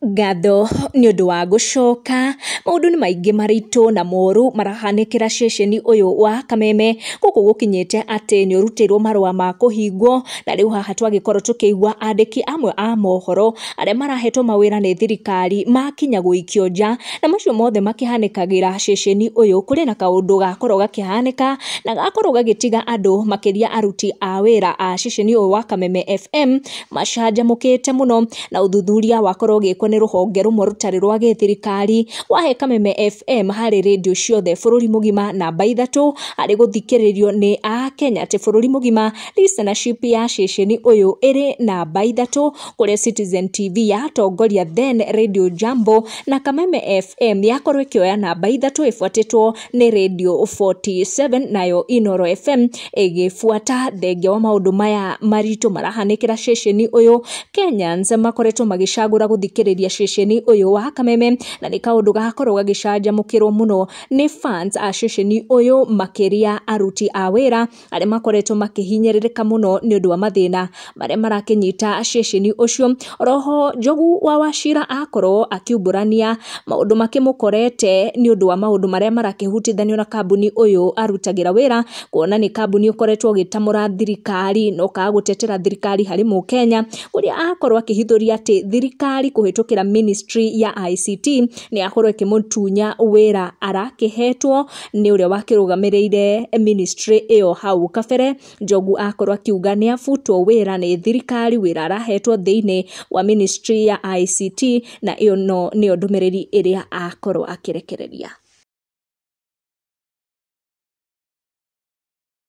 Ngatho ni undu wa gucoka maundu ni maingi maritu na moru marahanikira ceceni uyu wa Kameme guku gukinyite ati ni urutirwo marua ma kuhingwo na riu haha twagikorwo tukiigwa andiki amwe a mohoro aria marahetwo mawira ni thirikari makinya guikio nja na macio mothe makihanikagira ceceni uyu kuri na kaundu gakorwo gakihanika na gakorwo gagitiga andu makiria aruti a wira a ceceni uyu wa Kameme FM macanjamukite muno na uthuthuria wakorwo gikwo ni ruhonge rumwe rutari rwa githirikari wahe Kameme FM hari radio ciothe bururi mugima namba 3 ari guthikiririo ni a Kenya te bururi mugima. Listenership ya ceceni uyu iri namba 3 kuri Citizen TV ya tongoria then Radio Jambo na Kameme FM yakorwo ikioya namba 3 ifuatitwo ni Radio 47 nayo Inoro FM igifuata. Thenge wa maundu maya maritu marahanikira ceceni uyu Kenyans makoretwo magicagura guthikiriria ceceni uyu wa Kameme na ni kaundu gakorwo gagicanjamukirwo muno ni fans a ceceni uyu makiria aruti a wira aria makoretwo makihinyiririka muno ni undu wa mathina maria marakinyita ceceni ucio. Roho Njogu wa Wachira akorwo akiumburania maundu makimukorete ni undu wa maundu maria marakihutithanio na kambuni uyu arutagira wira kuona ni kambuni ukoretwo gitamura thirikari no kagutetera thirikari hari mu Kenya kuria akorwo akihithuria ati thirikari kuhitukira ministry ya ICT ni akorwo ikimutunya wira arakihetwo ni uria wakirugamirire ministry iyo hau kabere. Njogu akorwo akiuga ni afutwo wira ni thirikari wira arahetwo thiini wa ministry ya ICT na iyo no ni ndumiriri iria akorwo akirekereria.